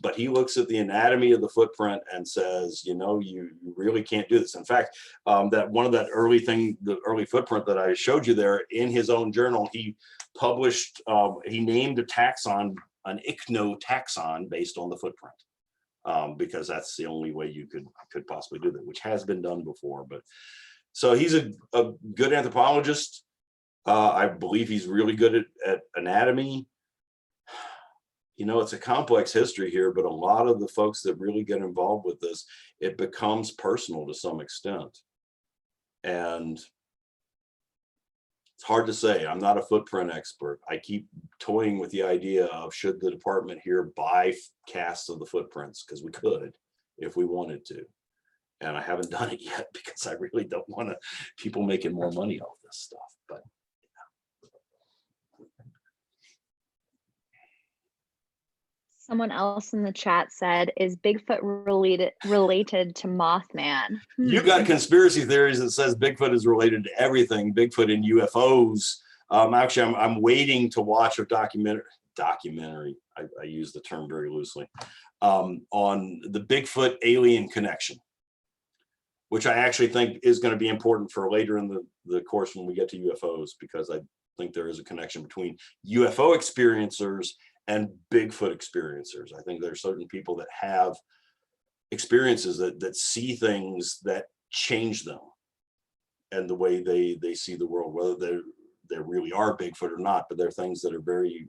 But he looks at the anatomy of the footprint and says, you know, you really can't do this. In fact, that one of that early thing, the early footprint that I showed you there, in his own journal, he published, he named a taxon, an ichnotaxon, based on the footprint, because that's the only way you could possibly do that, which has been done before. But So he's a good anthropologist. I believe he's really good at anatomy. You know, it's a complex history here, but a lot of the folks that really get involved with this, it becomes personal to some extent. And it's hard to say. I'm not a footprint expert. I keep toying with the idea of should the department here buy casts of the footprints, because we could if we wanted to. And I haven't done it yet because I really don't want people making more money off this stuff. But Someone else in the chat said, is Bigfoot related to Mothman? you got conspiracy theories that says Bigfoot is related to everything, Bigfoot and UFOs. Actually, I'm waiting to watch a documentary. I use the term very loosely, on the Bigfoot alien connection, which I actually think is going to be important for later in the course when we get to UFOs, because I think there is a connection between UFO experiencers and Bigfoot experiencers. I think there are certain people that have experiences that see things that change them and the way they see the world, whether they really are Bigfoot or not, but they're things that are very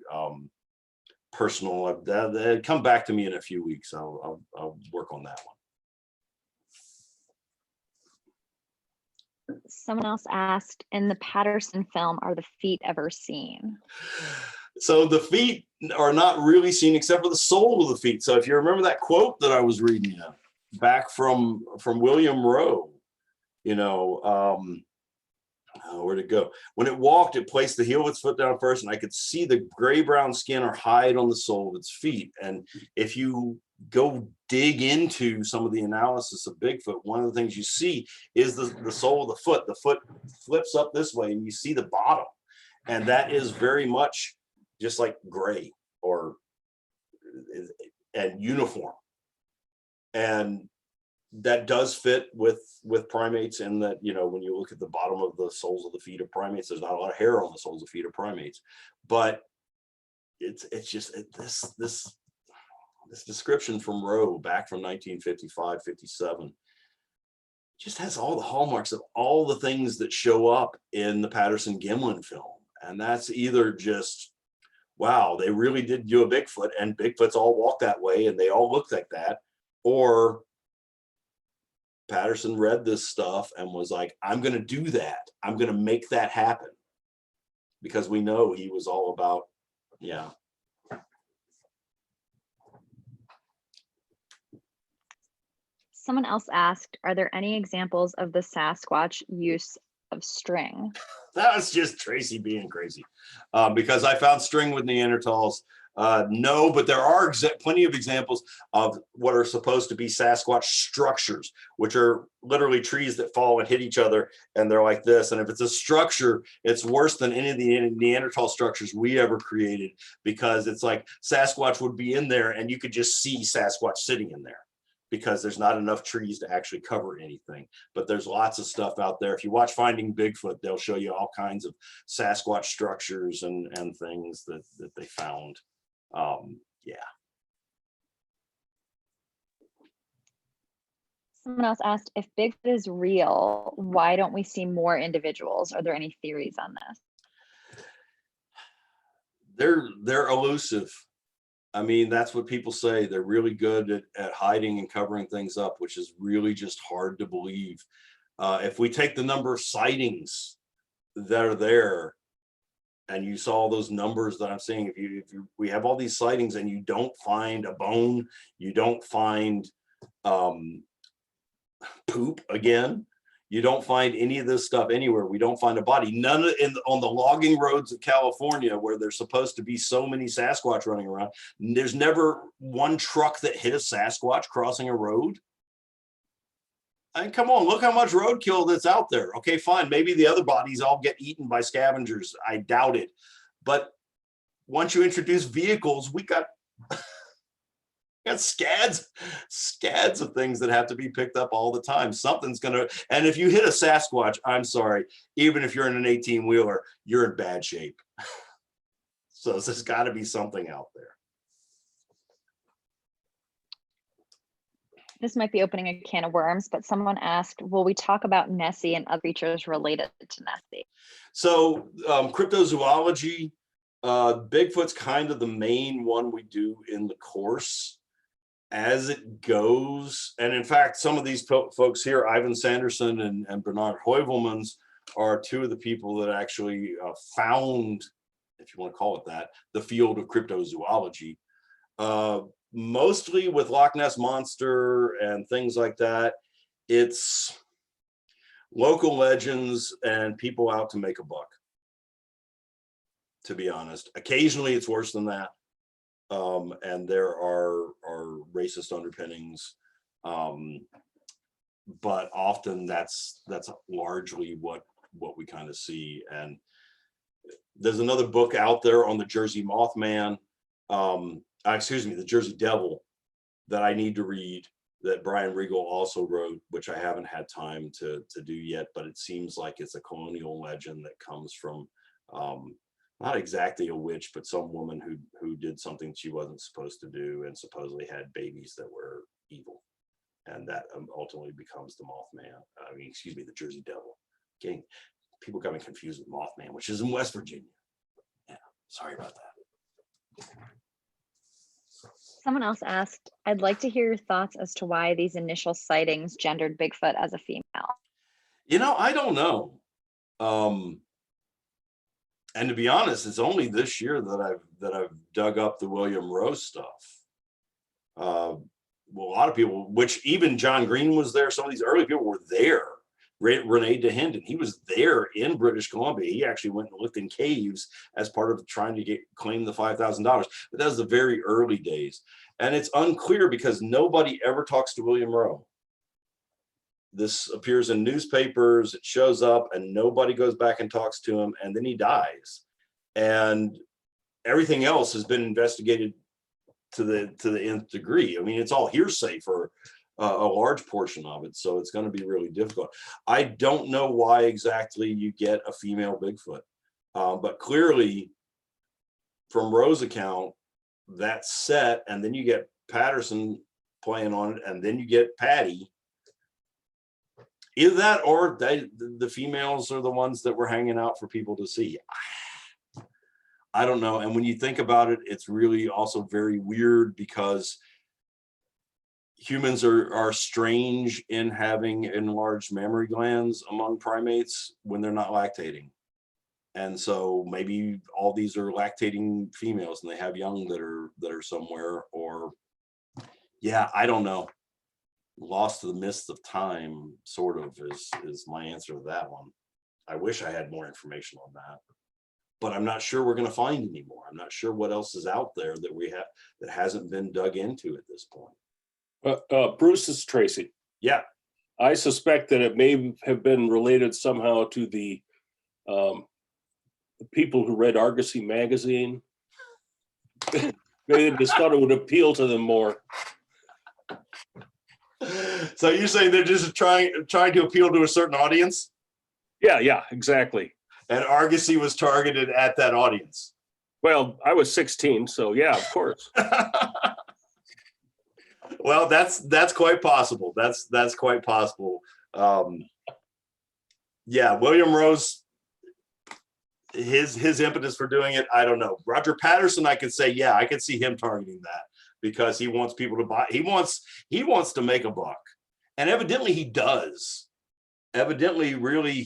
personal. They'll come back to me in a few weeks. I'll work on that one. Someone else asked, in the Patterson film, are the feet ever seen? So the feet are not really seen except for the sole of the feet. So if you remember that quote that I was reading back from William Rowe, you know, where'd it go? When it walked, it placed the heel of its foot down first, and I could see the gray-brown skin or hide on the sole of its feet. And if you go dig into some of the analysis of Bigfoot, one of the things you see is the sole of the foot. The foot flips up this way, and you see the bottom. And that is very much just like gray and uniform. And that does fit with primates, in that, you know, when you look at the bottom of the soles of the feet of primates, there's not a lot of hair on the soles of feet of primates. But it's just this description from Rowe back from 1955, 57 just has all the hallmarks of all the things that show up in the Patterson Gimlin film. And that's either just, wow, they really did do a Bigfoot, and Bigfoots all walk that way and they all look like that, or Patterson read this stuff and was like, I'm going to do that. I'm going to make that happen, because we know he was all about, yeah. Someone else asked, are there any examples of the Sasquatch use of string? That was just Tracy being crazy, because I found string with Neanderthals. No, but there are plenty of examples of what are supposed to be Sasquatch structures, which are literally trees that fall and hit each other, and they're like this. And if it's a structure, it's worse than any of the Neanderthal structures we ever created, because it's like Sasquatch would be in there and you could just see Sasquatch sitting in there, because there's not enough trees to actually cover anything. But there's lots of stuff out there. If you watch Finding Bigfoot, they'll show you all kinds of Sasquatch structures and things that they found. Yeah. Someone else asked, if Bigfoot is real, why don't we see more individuals? Are there any theories on this? They're elusive. I mean, that's what people say. They're really good at hiding and covering things up, which is really just hard to believe. If we take the number of sightings that are there, and you saw those numbers that I'm seeing, if we have all these sightings and you don't find a bone, you don't find poop again, you don't find any of this stuff anywhere. We don't find a body. None of on the logging roads of California, where there's supposed to be so many Sasquatch running around, there's never one truck that hit a Sasquatch crossing a road. I mean, come on, look how much roadkill that's out there. Okay, fine. Maybe the other bodies all get eaten by scavengers. I doubt it. But once you introduce vehicles, we got scads of things that have to be picked up all the time. Something's gonna, and if you hit a Sasquatch, I'm sorry, even if you're in an 18-wheeler, you're in bad shape. So there's got to be something out there. this might be opening a can of worms, but someone asked, will we talk about Nessie and other creatures related to Nessie? So cryptozoology, Bigfoot's kind of the main one we do in the course as it goes. And in fact, some of these folks here, Ivan Sanderson and Bernard Heuvelmans, are two of the people that actually found, if you want to call it that, the field of cryptozoology. Mostly with Loch Ness Monster and things like that, it's local legends and people out to make a buck, to be honest. Occasionally it's worse than that. And there are racist underpinnings. But often that's largely what we kind of see. And there's another book out there on the Jersey Mothman, excuse me, the Jersey Devil, that I need to read, that Brian Regal also wrote, which I haven't had time to do yet, but it seems like it's a colonial legend that comes from not exactly a witch, but some woman who did something she wasn't supposed to do and supposedly had babies that were evil. And that ultimately becomes the Mothman. I mean, excuse me, the Jersey Devil. People got me confused with Mothman, which is in West Virginia. Yeah, sorry about that. Someone else asked, I'd like to hear your thoughts as to why these initial sightings gendered Bigfoot as a female. You know, I don't know. And to be honest, it's only this year that I've dug up the William Rose stuff. Well, a lot of people, which even John Green was there, some of these early people were there. Rene DeHenden, he was there in British Columbia. He actually went and looked in caves as part of trying to claim the $5,000. But that was the very early days. And it's unclear because nobody ever talks to William Rowe. This appears in newspapers, it shows up, and nobody goes back and talks to him, and then he dies. And everything else has been investigated to the nth degree. I mean, it's all hearsay for a large portion of it, so it's going to be really difficult. I don't know why exactly you get a female Bigfoot, but clearly from Rose's account, that's set, and then you get Patterson playing on it, and then you get Patty. Either that or the females are the ones that were hanging out for people to see. I don't know. And when you think about it, it's really also very weird because humans are strange in having enlarged mammary glands among primates when they're not lactating. And so maybe all these are lactating females and they have young that are somewhere, or yeah, I don't know. Lost to the mists of time sort of is my answer to that one. I wish I had more information on that, but I'm not sure we're going to find any more. I'm not sure what else is out there that we have that hasn't been dug into at this point. Bruce, is Tracy. Yeah. I suspect that it may have been related somehow to the people who read Argosy magazine. Maybe they just thought it would appeal to them more. So you're saying they're just trying to appeal to a certain audience? Yeah, exactly. And Argosy was targeted at that audience. Well, I was 16, so yeah, of course. Well, that's quite possible. That's quite possible. Yeah, William Rose, his impetus for doing it, I don't know. Roger Patterson, I could say, yeah, I could see him targeting that because he wants people to buy. He wants to make a buck, and evidently he does. Evidently, really,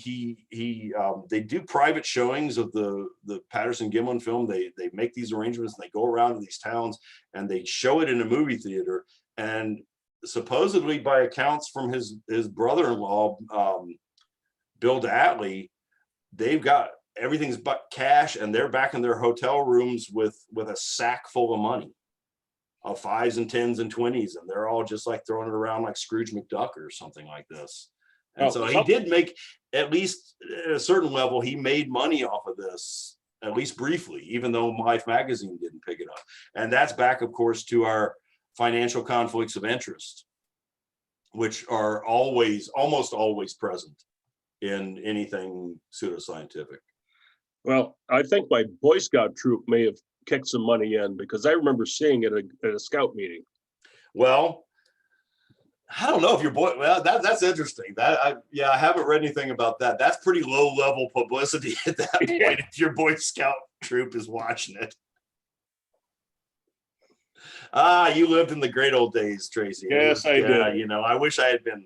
they do private showings of the Patterson Gimlin film. They make these arrangements and they go around to these towns and they show it in a movie theater. And supposedly, by accounts from his brother-in-law, Bill Datley, they've got everything's but cash, and they're back in their hotel rooms with a sack full of money, of 5s and 10s and 20s, and they're all just like throwing it around like Scrooge McDuck or something like this. And so he did make, at least at a certain level, he made money off of this, at least briefly, even though Life magazine didn't pick it up. And that's back, of course, to our financial conflicts of interest, which are almost always present in anything pseudoscientific. Well, I think my Boy Scout troop may have kicked some money in because I remember seeing it at a scout meeting. Well, I don't know if your boy. Well, that's interesting. Yeah, I haven't read anything about that. That's pretty low level publicity at that point. If your Boy Scout troop is watching it. Ah, you lived in the great old days, Tracy. Yes, I did. You know, I wish I had been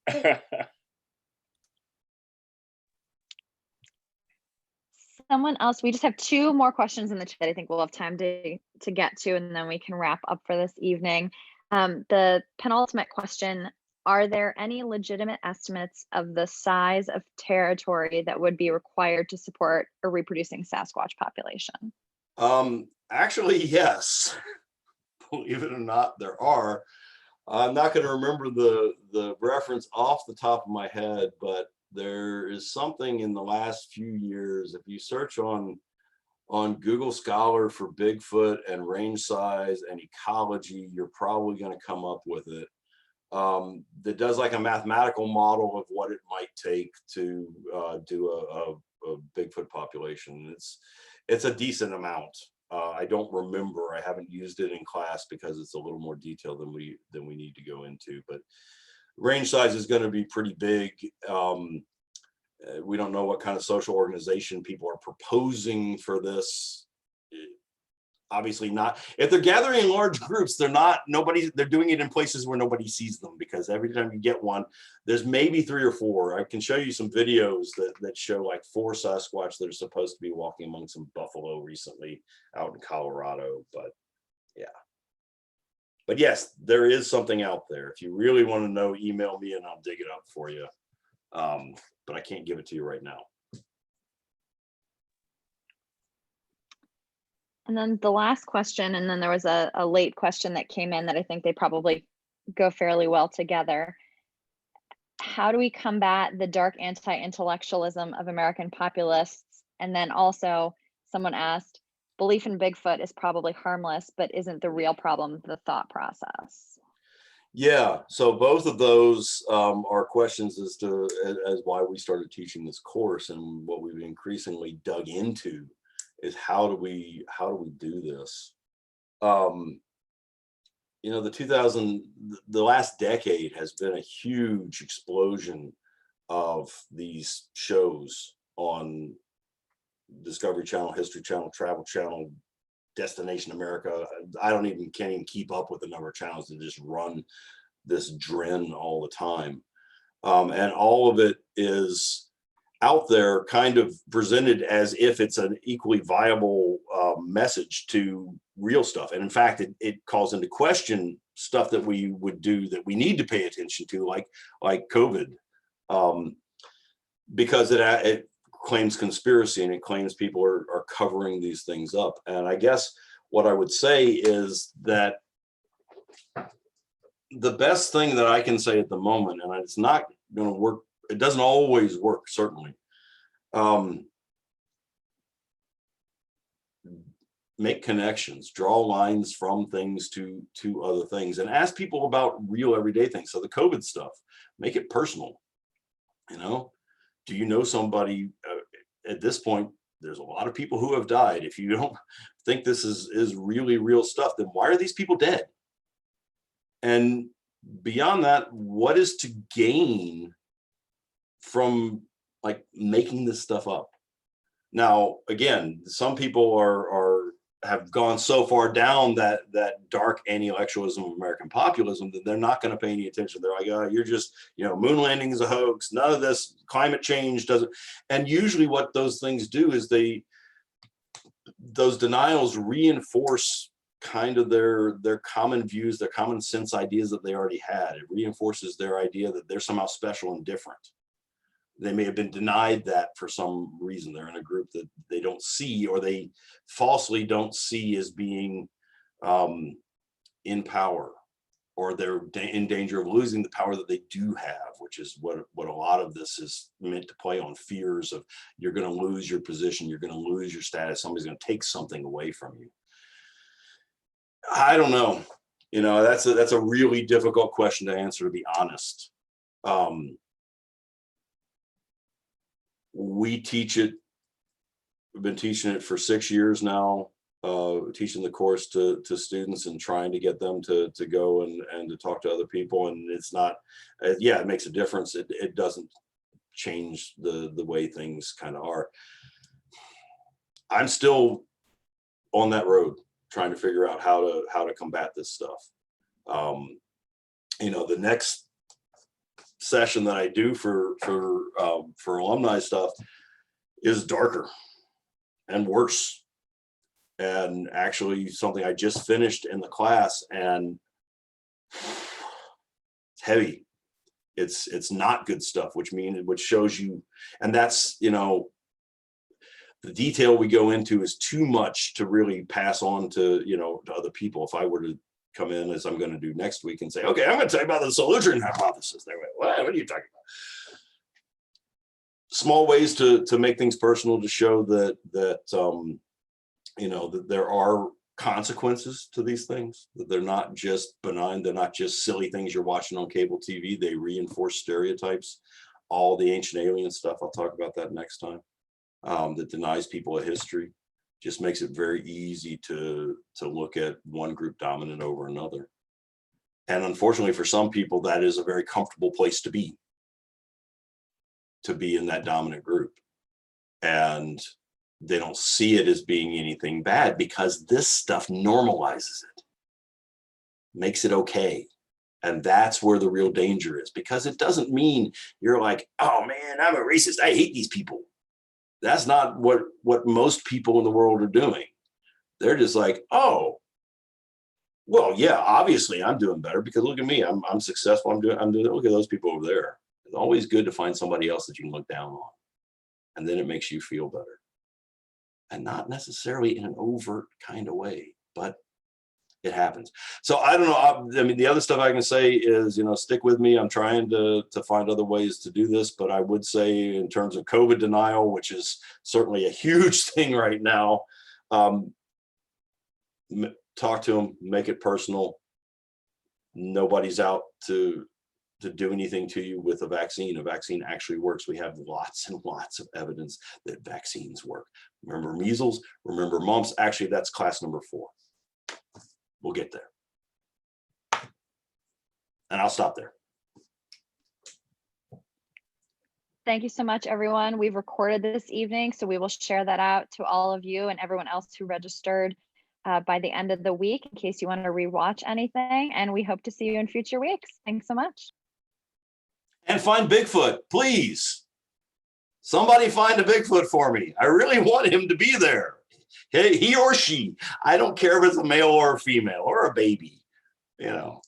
there. Someone else, we just have 2 more questions in the chat I think we'll have time to get to, and then we can wrap up for this evening. The penultimate question, are there any legitimate estimates of the size of territory that would be required to support a reproducing Sasquatch population? Actually, yes. Believe it or not, there are. I'm not going to remember the reference off the top of my head, but there is something in the last few years. If you search on Google Scholar for Bigfoot and range size and ecology, you're probably going to come up with it. That does like a mathematical model of what it might take to do a Bigfoot population. It's a decent amount. I don't remember. I haven't used it in class because it's a little more detailed than we need to go into. But range size is going to be pretty big. We don't know what kind of social organization people are proposing for this. Obviously not. If they're gathering in large groups, they're doing it in places where nobody sees them, because every time you get one, there's maybe 3 or 4. I can show you some videos that show like 4 Sasquatch that are supposed to be walking among some buffalo recently out in Colorado. But yeah. But yes, there is something out there. If you really want to know, email me and I'll dig it up for you. But I can't give it to you right now. And then the last question, and then there was a late question that came in that I think they probably go fairly well together. How do we combat the dark anti-intellectualism of American populists? And then also someone asked, belief in Bigfoot is probably harmless, but isn't the real problem the thought process? Yeah, so both of those are questions as why we started teaching this course, and what we've increasingly dug into is how do we do this. You know, the last decade has been a huge explosion of these shows on Discovery Channel, History Channel, Travel Channel, Destination America. Can't even keep up with the number of channels that just run this dren all the time. And all of it is out there kind of presented as if it's an equally viable message to real stuff. And in fact, it calls into question stuff that we would do that we need to pay attention to, like COVID, because it claims conspiracy, and it claims people are covering these things up. And I guess what I would say is that the best thing that I can say at the moment, and it's not going to work, it doesn't always work, certainly. Make connections, draw lines from things to other things, and ask people about real everyday things. So the COVID stuff, make it personal. You know, do you know somebody at this point? There's a lot of people who have died. If you don't think this is really real stuff, then why are these people dead? And beyond that, what is to gain from like making this stuff up? Now, again, some people have gone so far down that dark anti-intellectualism of American populism that they're not going to pay any attention. They're like, oh, you're just, moon landing is a hoax. None of this climate change doesn't. And usually what those things do is those denials reinforce kind of their common views, their common sense ideas that they already had. It reinforces their idea that they're somehow special and different. They may have been denied that for some reason. They're in a group that they don't see, or they falsely don't see as being in power, or they're in danger of losing the power that they do have, which is what a lot of this is meant to play on, fears of you're going to lose your position, you're going to lose your status, somebody's going to take something away from you. I don't know. That's a really difficult question to answer, to be honest. We teach it. We've been teaching it for 6 years now. teaching the course to students and trying to get them to go and to talk to other people. And it's not, yeah, it makes a difference. It doesn't change the way things kind of are. I'm still on that road trying to figure out how to combat this stuff. You know, the next session that I do for alumni stuff is darker and worse, and actually something I just finished in the class, and it's heavy. It's not good stuff, which shows you, and that's, you know, the detail we go into is too much to really pass on to, you know, to other people. If I were to come in, as I'm going to do next week, and say, okay, I'm going to tell you about the Solutrean hypothesis. They're like, what are you talking about? Small ways to make things personal, to show that you know, that there are consequences to these things, that they're not just benign, they're not just silly things you're watching on cable TV. They reinforce stereotypes. All the ancient alien stuff, I'll talk about that next time, that denies people a history, just makes it very easy to look at one group dominant over another. And unfortunately for some people, that is a very comfortable place to be in that dominant group. And they don't see it as being anything bad, because this stuff normalizes it, makes it okay. And that's where the real danger is, because it doesn't mean you're like, oh man, I'm a racist, I hate these people. That's not what most people in the world are doing. They're just like, oh, well, yeah, obviously I'm doing better, because look at me, I'm successful, I'm doing, look at those people over there. It's always good to find somebody else that you can look down on, and then it makes you feel better. And not necessarily in an overt kind of way, but it happens. So I don't know. I mean, the other stuff I can say is, you know, stick with me. I'm trying to find other ways to do this, but I would say, in terms of COVID denial, which is certainly a huge thing right now, talk to them, make it personal. Nobody's out to do anything to you with a vaccine. A vaccine actually works. We have lots and lots of evidence that vaccines work. Remember measles, remember mumps. Actually, that's class number 4. We'll get there. And I'll stop there. Thank you so much, everyone. We've recorded this evening, so we will share that out to all of you and everyone else who registered by the end of the week, in case you want to rewatch anything. And we hope to see you in future weeks. Thanks so much. And find Bigfoot, please. Somebody find a Bigfoot for me. I really want him to be there. Hey, he or she. I don't care if it's a male or a female or a baby, you know.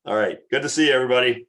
All right. Good to see you, everybody.